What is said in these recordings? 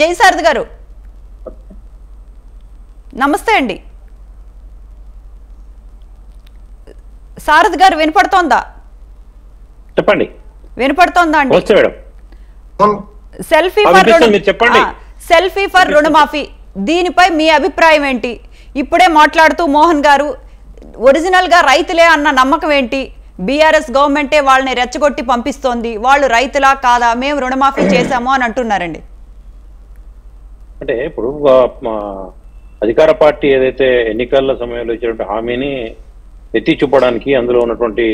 జయసారథి గారు నమస్తే అండి. సారథి గారు వినపడుతోందా? చెప్పండి. వినపడుతోందా అండి? సెల్ఫీ ఫర్ రుణమాఫీ దీనిపై మీ అభిప్రాయం ఏంటి? ఇప్పుడే మాట్లాడుతూ మోహన్ గారు ఒరిజినల్ గా రైతులే అన్న నమ్మకం ఏంటి? బీఆర్ఎస్ గవర్నమెంటే వాళ్ళని రెచ్చగొట్టి పంపిస్తోంది, వాళ్ళు రైతులా కాదా, మేము రుణమాఫీ చేశాము అని అంటున్నారండి. అంటే ఇప్పుడు అధికార పార్టీ ఏదైతే ఎన్నికల సమయంలో ఇచ్చినటువంటి హామీని ఎత్తి చూపడానికి, అందులో ఉన్నటువంటి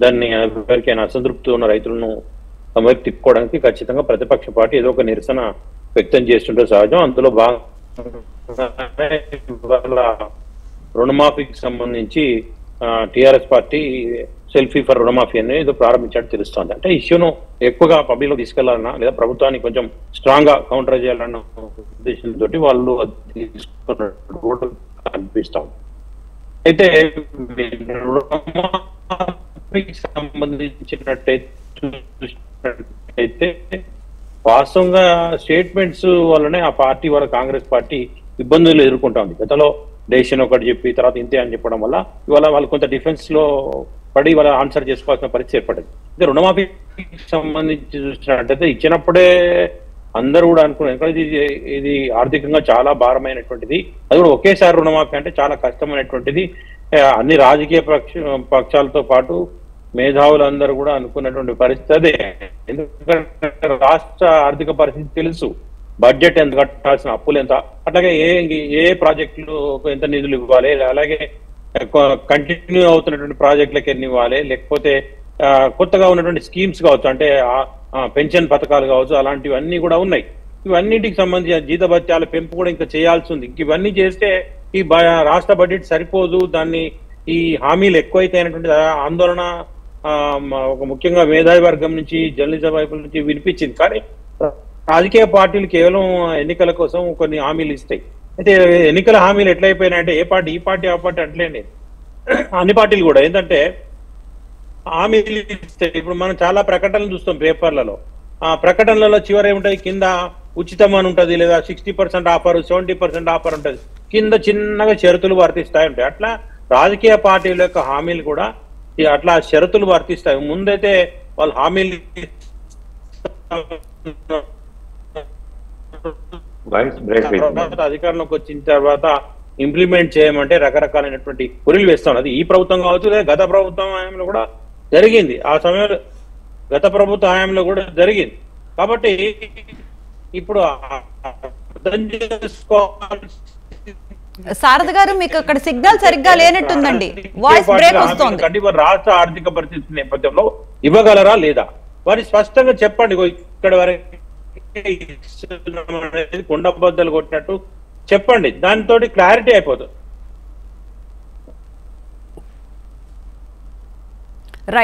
దాన్ని ఎవరికైనా అసంతృప్తి ఉన్న రైతులను వైపు తిప్పుకోవడానికి ఖచ్చితంగా ప్రతిపక్ష పార్టీ ఏదో ఒక నిరసన వ్యక్తం చేస్తుంటే సహజం. అందులో భాగంగా రుణమాఫీకి సంబంధించి టిఆర్ఎస్ పార్టీ సెల్ఫీ ఫర్ రుణమాఫీ అనేది ఏదో ప్రారంభించాడు తెలుస్తోంది. అంటే ఇష్యూను ఎక్కువగా పబ్లిక్లో తీసుకెళ్లాలన్నా లేదా ప్రభుత్వానికి కొంచెం స్ట్రాంగ్ గా కౌంటర్ చేయాలన్న ఉద్దేశంతో వాళ్ళు తీసుకున్నట్టు అనిపిస్తాం. అయితే రుణమాఫీకి సంబంధించినట్టయితే వాస్తవంగా స్టేట్మెంట్స్ వల్లనే ఆ పార్టీ వాళ్ళ కాంగ్రెస్ పార్టీ ఇబ్బందులు ఎదుర్కొంటా ఉంది. గతంలో డెసిషన్ ఒకటి చెప్పి తర్వాత ఇంతే అని చెప్పడం వల్ల ఇవాళ వాళ్ళు కొంత డిఫెన్స్ లో పడి వాళ్ళ ఆన్సర్ చేసుకోవాల్సిన పరిస్థితి ఏర్పడింది. అయితే రుణమాఫీకి సంబంధించి చూసినట్టయితే ఇచ్చినప్పుడే అందరూ కూడా అనుకున్నారు ఇది ఆర్థికంగా చాలా భారమైనటువంటిది, అది కూడా ఒకేసారి రుణమాఫీ అంటే చాలా కష్టమైనటువంటిది. అన్ని రాజకీయ పక్షాలతో పాటు మేధావులందరూ కూడా అనుకున్నటువంటి పరిస్థితి అదే. ఎందుకంటే రాష్ట్ర ఆర్థిక పరిస్థితి తెలుసు, బడ్జెట్ ఎంత కట్టాల్సిన అప్పులు ఎంత, అట్లాగే ఏ ప్రాజెక్టులు ఎంత నిధులు ఇవ్వాలి, అలాగే కంటిన్యూ అవుతున్నటువంటి ప్రాజెక్టులకు ఎన్ని ఇవ్వాలి, లేకపోతే కొత్తగా ఉన్నటువంటి స్కీమ్స్ కావచ్చు, అంటే పెన్షన్ పథకాలు కావచ్చు, అలాంటివన్నీ కూడా ఉన్నాయి. ఇవన్నిటికి సంబంధించిన జీతభత్యాల పెంపు కూడా ఇంకా చేయాల్సి ఉంది. ఇవన్నీ చేస్తే ఈ రాష్ట్ర బడ్జెట్ సరిపోదు, దాన్ని ఈ హామీలు ఎక్కువైతే అయినటువంటి ఆందోళన ఒక ముఖ్యంగా మేధావి వర్గం నుంచి, జర్నలిజం వైపు నుంచి వినిపించింది. కానీ రాజకీయ పార్టీలు కేవలం ఎన్నికల కోసం కొన్ని హామీలు ఇస్తాయి. అయితే ఎన్నికల హామీలు ఎట్లయిపోయినాయంటే ఏ పార్టీ ఈ పార్టీ ఆ పార్టీ అట్లేండి, అన్ని పార్టీలు కూడా ఏంటంటే హామీలు ఇస్తాయి. ఇప్పుడు మనం చాలా ప్రకటనలు చూస్తాం పేపర్లలో, ఆ ప్రకటనలలో చివరి ఏముంటాయి, కింద ఉచితం అని ఉంటుంది, లేదా 60% ఆఫర్, 70% ఆఫర్ ఉంటుంది, కింద చిన్నగా షరతులు వర్తిస్తాయి ఉంటాయి. అట్లా రాజకీయ పార్టీల యొక్క హామీలు కూడా అట్లా షరతులు వర్తిస్తాయి. ముందైతే వాళ్ళు హామీలు అధికారంలోకి వచ్చిన తర్వాత ఇంప్లిమెంట్ చేయమంటే రకరకాలైనటువంటి పురులు వేస్తాం. అది ఈ ప్రభుత్వం కావచ్చు, లేదా గత ప్రభుత్వం హయాంలో కూడా జరిగింది, ఆ సమయంలో గత ప్రభుత్వ హయాంలో కూడా జరిగింది. కాబట్టి ఇప్పుడు అర్థం చేసుకోవాలి. సారథి గారు మీకు అక్కడ సిగ్నల్ సరిగ్గా లేనట్టుందండి, వాయిస్ బ్రేక్ వస్తుంది. రాష్ట్ర ఆర్థిక పరిస్థితి నేపథ్యంలో ఇవ్వగలరా లేదా వారి స్పష్టంగా చెప్పండి. ఇక్కడ వరకు కొండ బద్దలు కొట్టినట్టు చెప్పండి, దానితోటి క్లారిటీ అయిపోతుంది.